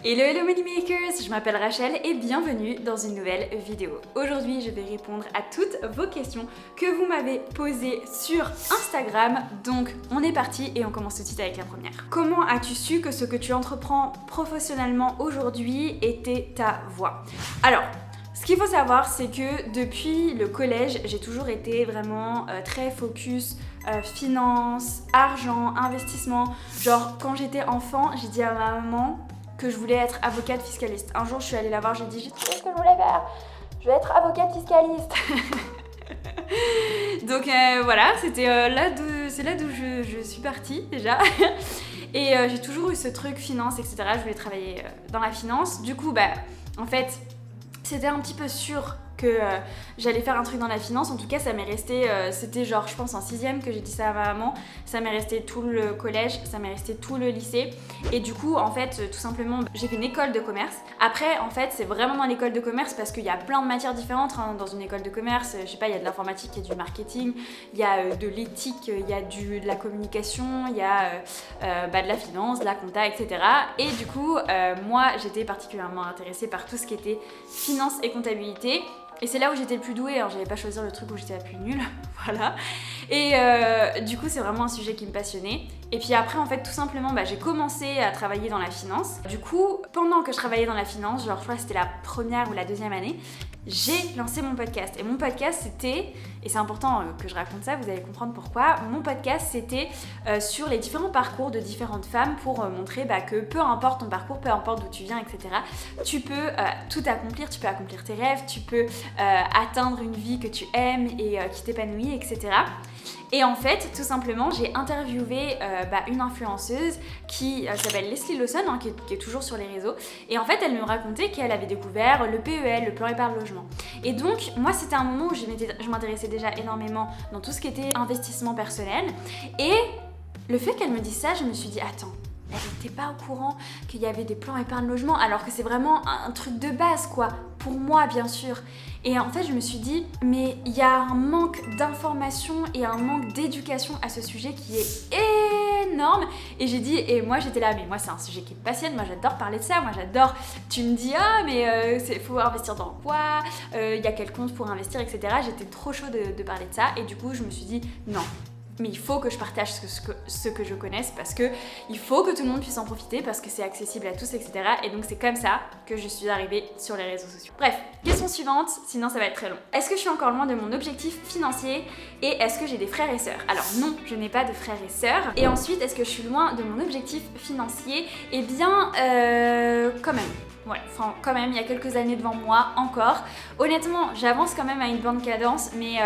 Hello Moneymakers, je m'appelle Rachel et bienvenue dans une nouvelle vidéo. Aujourd'hui, je vais répondre à toutes vos questions que vous m'avez posées sur Instagram. Donc, on est parti et on commence tout de suite avec la première. Comment as-tu su que ce que tu entreprends professionnellement aujourd'hui était ta voie? Alors, ce qu'il faut savoir, c'est que depuis le collège, j'ai toujours été vraiment très focus finance, argent, investissement. Genre, quand j'étais enfant, j'ai dit à ma maman que je voulais être avocate fiscaliste. Un jour, je suis allée la voir, j'ai dit, je sais ce que je voulais faire. Je vais être avocate fiscaliste. Donc voilà, c'est là d'où je suis partie déjà. Et j'ai toujours eu ce truc finance, etc. Je voulais travailler dans la finance. Du coup, en fait, c'était un petit peu sûr que j'allais faire un truc dans la finance. En tout cas, ça m'est resté, c'était genre, je pense en 6ème que j'ai dit ça à ma maman. Ça m'est resté tout le collège, ça m'est resté tout le lycée. Et du coup, en fait, tout simplement, j'ai fait une école de commerce. Après, en fait, c'est vraiment dans l'école de commerce parce qu'il y a plein de matières différentes. Dans une école de commerce, je sais pas, il y a de l'informatique, il y a du marketing, il y a de l'éthique, il y a de la communication, il y a de la finance, de la compta, etc. Et du coup, moi, j'étais particulièrement intéressée par tout ce qui était finance et comptabilité. Et c'est là où j'étais le plus douée, j'allais pas choisir le truc où j'étais la plus nulle, voilà. Et du coup, c'est vraiment un sujet qui me passionnait. Et puis après, en fait, tout simplement, j'ai commencé à travailler dans la finance. Du coup, pendant que je travaillais dans la finance, genre je crois que c'était la première ou la deuxième année, j'ai lancé mon podcast. Et mon podcast, c'était, et c'est important que je raconte ça, vous allez comprendre pourquoi, mon podcast, c'était sur les différents parcours de différentes femmes pour montrer que peu importe ton parcours, peu importe d'où tu viens, etc., tu peux tout accomplir, tu peux accomplir tes rêves, tu peux atteindre une vie que tu aimes et qui t'épanouit, etc. Et en fait, tout simplement, j'ai interviewé une influenceuse qui s'appelle Leslie Lawson, qui est toujours sur les réseaux. Et en fait, elle me racontait qu'elle avait découvert le PEL, le plan épargne logement. Et donc, moi, c'était un moment où je m'intéressais déjà énormément dans tout ce qui était investissement personnel. Et le fait qu'elle me dise ça, je me suis dit, attends, elle n'était pas au courant qu'il y avait des plans épargne logement, alors que c'est vraiment un truc de base, quoi. Pour moi, bien sûr. Et en fait, je me suis dit, mais il y a un manque d'information et un manque d'éducation à ce sujet qui est énorme. Et j'ai dit, et moi j'étais là, mais moi c'est un sujet qui me passionne, moi j'adore parler de ça, moi j'adore. Tu me dis, mais faut investir dans quoi, il y a quel compte pour investir, etc. J'étais trop chaud de parler de ça. Et du coup, je me suis dit, non. Mais il faut que je partage ce que je connaisse parce que il faut que tout le monde puisse en profiter parce que c'est accessible à tous, etc. Et donc c'est comme ça que je suis arrivée sur les réseaux sociaux. Bref, question suivante, sinon ça va être très long. Est-ce que je suis encore loin de mon objectif financier et est-ce que j'ai des frères et sœurs? Alors non, je n'ai pas de frères et sœurs. Et ensuite, est-ce que je suis loin de mon objectif financier? Eh bien, quand même. Ouais, enfin quand même, il y a quelques années devant moi encore. Honnêtement, j'avance quand même à une bonne cadence, mais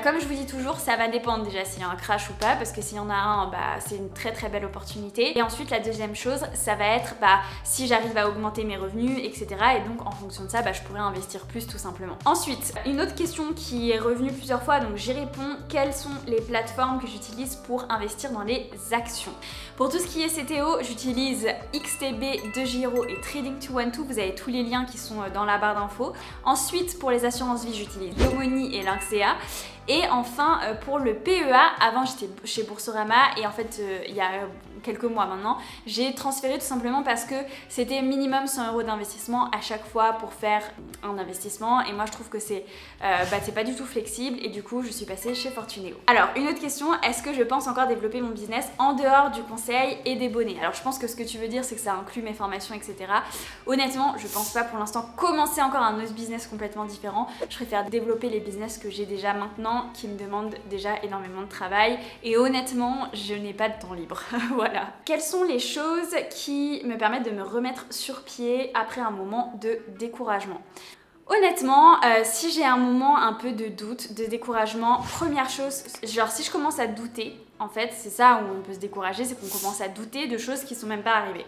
comme je vous dis toujours, ça va dépendre déjà s'il y a un crash ou pas, parce que s'il y en a un, c'est une très très belle opportunité. Et ensuite, la deuxième chose, ça va être si j'arrive à augmenter mes revenus, etc. Et donc en fonction de ça, je pourrais investir plus tout simplement. Ensuite, une autre question qui est revenue plusieurs fois, donc j'y réponds, quelles sont les plateformes que j'utilise pour investir dans les actions? Pour tout ce qui est CTO, j'utilise XTB, DeGiro et Trading212. Vous avez tous les liens qui sont dans la barre d'infos. Ensuite, pour les assurances vie, j'utilise Yomoni et Lynxea. Et enfin, pour le PEA, avant j'étais chez Boursorama et en fait, il y a quelques mois maintenant, j'ai transféré tout simplement parce que c'était minimum 100 € d'investissement à chaque fois pour faire un investissement. Et moi, je trouve que c'est pas du tout flexible et du coup, je suis passée chez Fortuneo. Alors, une autre question, est-ce que je pense encore développer mon business en dehors du conseil et des bonnets? Alors, je pense que ce que tu veux dire, c'est que ça inclut mes formations, etc. Honnêtement, je pense pas pour l'instant commencer encore un autre business complètement différent. Je préfère développer les business que j'ai déjà maintenant qui me demandent déjà énormément de travail et honnêtement, je n'ai pas de temps libre. Voilà. Quelles sont les choses qui me permettent de me remettre sur pied après un moment de découragement? Honnêtement, si j'ai un moment un peu de doute, de découragement, première chose, genre si je commence à douter, en fait, c'est ça où on peut se décourager, c'est qu'on commence à douter de choses qui sont même pas arrivées.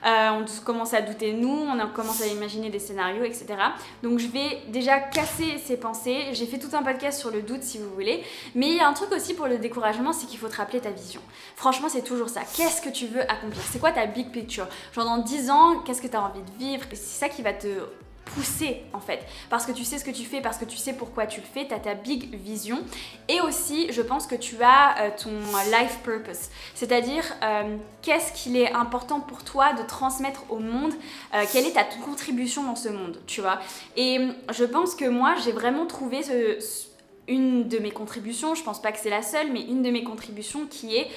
On commence à douter de nous, on commence à imaginer des scénarios, etc. Donc je vais déjà casser ces pensées. J'ai fait tout un podcast sur le doute si vous voulez. Mais il y a un truc aussi pour le découragement, c'est qu'il faut te rappeler ta vision. Franchement, c'est toujours ça. Qu'est-ce que tu veux accomplir? C'est quoi ta big picture? Genre dans 10 ans, qu'est-ce que tu as envie de vivre? C'est ça qui va te pousser en fait, parce que tu sais ce que tu fais, parce que tu sais pourquoi tu le fais, tu as ta big vision et aussi je pense que tu as ton life purpose, c'est-à-dire qu'est-ce qu'il est important pour toi de transmettre au monde, quelle est ta contribution dans ce monde, tu vois. Et je pense que moi j'ai vraiment trouvé une de mes contributions, je pense pas que c'est la seule, mais une de mes contributions qui est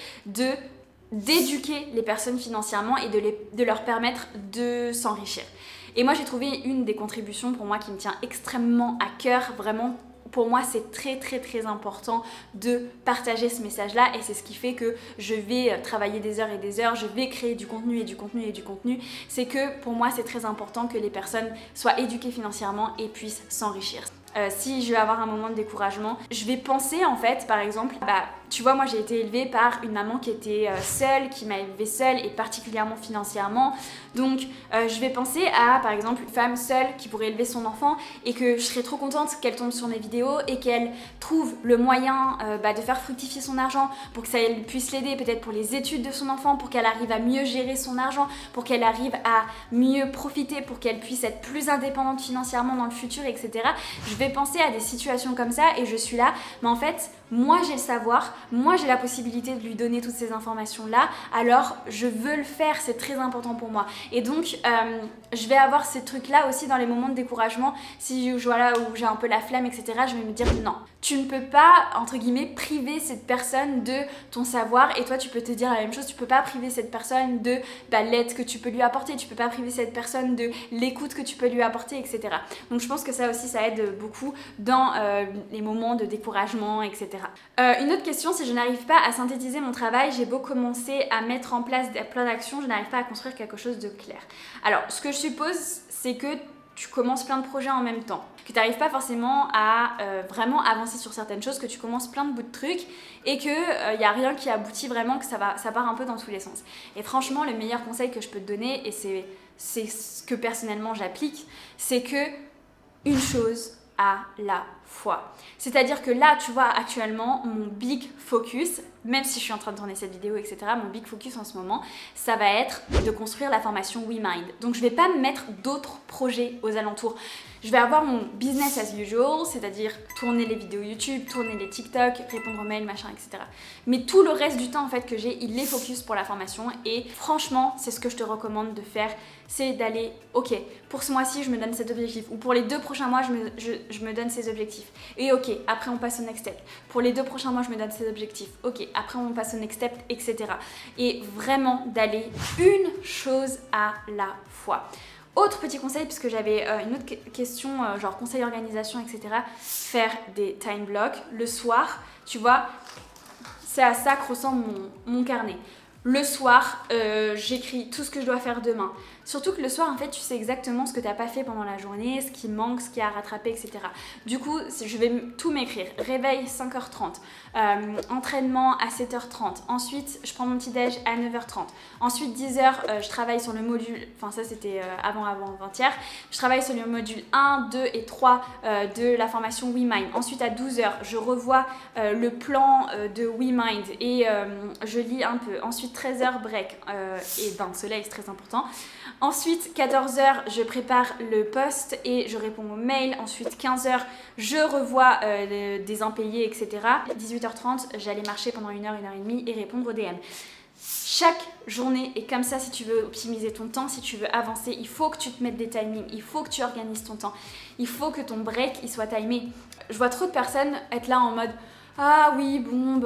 d'éduquer les personnes financièrement et de leur permettre de s'enrichir. Et moi j'ai trouvé une des contributions pour moi qui me tient extrêmement à cœur, vraiment. Pour moi, c'est très très très important de partager ce message-là et c'est ce qui fait que je vais travailler des heures et des heures, je vais créer du contenu et du contenu et du contenu. C'est que pour moi, c'est très important que les personnes soient éduquées financièrement et puissent s'enrichir. Si je vais avoir un moment de découragement, je vais penser en fait, par exemple, tu vois, moi j'ai été élevée par une maman qui était seule, qui m'a élevée seule et particulièrement financièrement. Donc je vais penser à, par exemple, une femme seule qui pourrait élever son enfant et que je serais trop contente qu'elle tombe sur mes vidéos et qu'elle trouve le moyen de faire fructifier son argent pour que ça puisse l'aider peut-être pour les études de son enfant, pour qu'elle arrive à mieux gérer son argent, pour qu'elle arrive à mieux profiter, pour qu'elle puisse être plus indépendante financièrement dans le futur, etc. Je vais penser à des situations comme ça et je suis là, mais en fait, moi j'ai le savoir, moi j'ai la possibilité de lui donner toutes ces informations-là, alors je veux le faire, c'est très important pour moi. Et donc, je vais avoir ces trucs-là aussi dans les moments de découragement, si voilà, où j'ai un peu la flemme, etc., je vais me dire non, tu ne peux pas, entre guillemets, priver cette personne de ton savoir et toi tu peux te dire la même chose, tu peux pas priver cette personne de l'aide que tu peux lui apporter, tu peux pas priver cette personne de l'écoute que tu peux lui apporter, etc. Donc je pense que ça aussi, ça aide beaucoup dans les moments de découragement, etc. Une autre question, si je n'arrive pas à synthétiser mon travail, j'ai beau commencer à mettre en place plein d'actions, je n'arrive pas à construire quelque chose de clair. Alors, ce que je suppose, c'est que tu commences plein de projets en même temps, que tu n'arrives pas forcément à vraiment avancer sur certaines choses, que tu commences plein de bouts de trucs et qu'il n'y a rien qui aboutit vraiment, que ça part un peu dans tous les sens. Et franchement, le meilleur conseil que je peux te donner, et c'est ce que personnellement j'applique, c'est que une chose à la fois. C'est-à-dire que là, tu vois, actuellement, mon big focus, même si je suis en train de tourner cette vidéo, etc., mon big focus en ce moment, ça va être de construire la formation WeMind. Donc, je vais pas mettre d'autres projets aux alentours. Je vais avoir mon business as usual, c'est-à-dire tourner les vidéos YouTube, tourner les TikTok, répondre aux mails, machin, etc. Mais tout le reste du temps en fait que j'ai, il est focus pour la formation et franchement, c'est ce que je te recommande de faire, c'est d'aller, ok, pour ce mois-ci, je me donne cet objectif ou pour les 2 prochains mois, je me donne ces objectifs. Et ok, après on passe au next step. Pour les 2 prochains mois, je me donne ces objectifs. Ok, après on passe au next step, etc. Et vraiment d'aller une chose à la fois. Autre petit conseil, puisque j'avais une autre question, genre conseil organisation, etc. Faire des time blocks. Le soir, tu vois, c'est à ça que ressemble mon carnet. Le soir, j'écris tout ce que je dois faire demain. Surtout que le soir, en fait, tu sais exactement ce que tu n'as pas fait pendant la journée, ce qui manque, ce qui a à rattraper, etc. Du coup, je vais tout m'écrire. Réveil 5h30, entraînement à 7h30. Ensuite, je prends mon petit déj à 9h30. Ensuite, 10h, je travaille sur le module, enfin ça c'était avant-hier. Je travaille sur le module 1, 2 et 3 de la formation WeMind. Ensuite, à 12h, je revois le plan de WeMind et je lis un peu. Ensuite, 13h, break et bain de soleil, c'est très important. Ensuite, 14h, je prépare le post et je réponds aux mails. Ensuite, 15h, je revois des impayés, etc. 18h30, j'allais marcher pendant 1h, 1h30 et répondre aux DM. Chaque journée est comme ça si tu veux optimiser ton temps, si tu veux avancer, il faut que tu te mettes des timings, il faut que tu organises ton temps, il faut que ton break il soit timé. Je vois trop de personnes être là en mode ah oui, bon,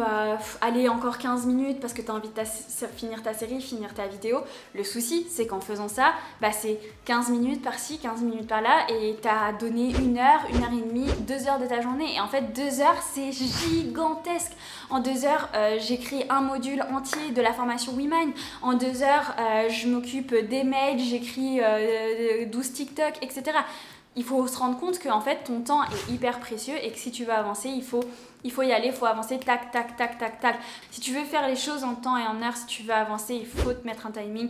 allez, encore 15 minutes parce que tu as envie de finir ta série, finir ta vidéo. Le souci, c'est qu'en faisant ça, c'est 15 minutes par-ci, 15 minutes par-là et tu as donné 1 heure, 1h30, 2 heures de ta journée. Et en fait, 2 heures, c'est gigantesque. En 2 heures, j'écris un module entier de la formation WeMind. En 2 heures, je m'occupe des mails, j'écris 12 TikTok, etc. Il faut se rendre compte que en fait, ton temps est hyper précieux et que si tu veux avancer, il faut y aller, il faut avancer tac, tac, tac, tac, tac. Si tu veux faire les choses en temps et en heure, si tu veux avancer, il faut te mettre un timing.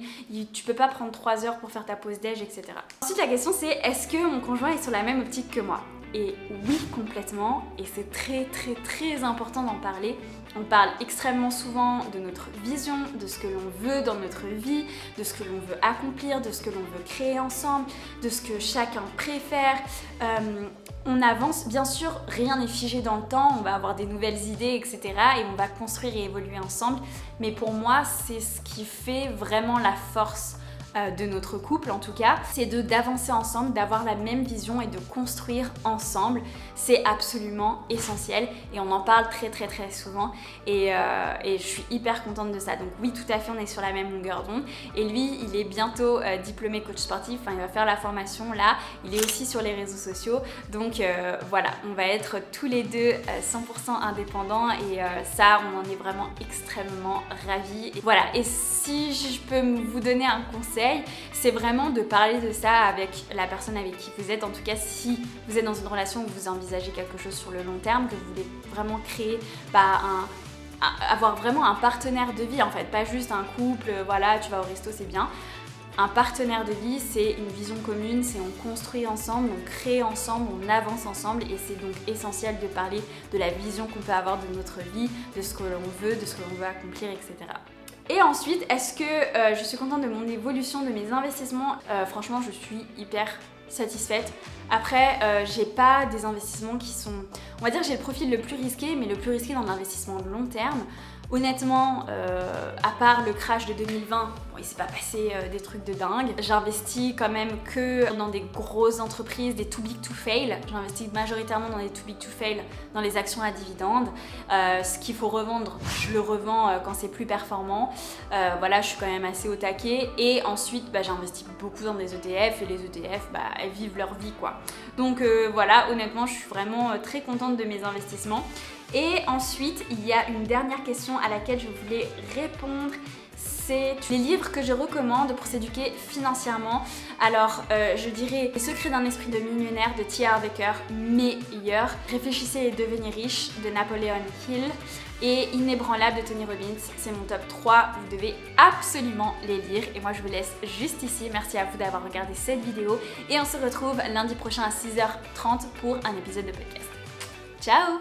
Tu peux pas prendre 3 heures pour faire ta pause déj, etc. Ensuite, la question c'est, est-ce que mon conjoint est sur la même optique que moi ? Et oui, complètement, et c'est très très très important d'en parler. On parle extrêmement souvent de notre vision, de ce que l'on veut dans notre vie, de ce que l'on veut accomplir, de ce que l'on veut créer ensemble, de ce que chacun préfère. On avance, bien sûr, rien n'est figé dans le temps, on va avoir des nouvelles idées, etc. et on va construire et évoluer ensemble. Mais pour moi, c'est ce qui fait vraiment la force de notre couple en tout cas, c'est d'avancer ensemble, d'avoir la même vision et de construire ensemble. C'est absolument essentiel et on en parle très très très souvent et je suis hyper contente de ça. Donc oui, tout à fait, on est sur la même longueur d'onde. Et lui, il est bientôt diplômé coach sportif, enfin il va faire la formation là, il est aussi sur les réseaux sociaux. Donc voilà, on va être tous les deux 100% indépendants et ça, on en est vraiment extrêmement ravis. Et voilà, et si je peux vous donner un conseil, c'est vraiment de parler de ça avec la personne avec qui vous êtes. En tout cas, si vous êtes dans une relation où vous envisagez quelque chose sur le long terme, que vous voulez vraiment créer avoir vraiment un partenaire de vie en fait, pas juste un couple, voilà, tu vas au resto, c'est bien. Un partenaire de vie, c'est une vision commune, c'est on construit ensemble, on crée ensemble, on avance ensemble et c'est donc essentiel de parler de la vision qu'on peut avoir de notre vie, de ce que l'on veut, de ce que l'on veut accomplir, etc. Et ensuite, est-ce que je suis contente de mon évolution, de mes investissements? Franchement, je suis hyper satisfaite. Après, j'ai pas des investissements qui sont... On va dire que j'ai le profil le plus risqué, mais le plus risqué dans l'investissement de long terme. Honnêtement, à part le crash de 2020, bon, il s'est pas passé des trucs de dingue. J'investis quand même que dans des grosses entreprises, des too big to fail. J'investis majoritairement dans des too big to fail, dans les actions à dividendes. Ce qu'il faut revendre, je le revends quand c'est plus performant. Voilà, je suis quand même assez au taquet. Et ensuite, j'investis beaucoup dans des ETF et les ETF, elles vivent leur vie, quoi. Donc voilà, honnêtement, je suis vraiment très contente de mes investissements. Et ensuite, il y a une dernière question à laquelle je voulais répondre. C'est les livres que je recommande pour s'éduquer financièrement. Alors, je dirais Les secrets d'un esprit de millionnaire de T. Harv Eker, meilleur. Réfléchissez et devenez riche de Napoleon Hill. Et Inébranlable de Tony Robbins, c'est mon top 3. Vous devez absolument les lire. Et moi, je vous laisse juste ici. Merci à vous d'avoir regardé cette vidéo. Et on se retrouve lundi prochain à 6h30 pour un épisode de podcast. Ciao!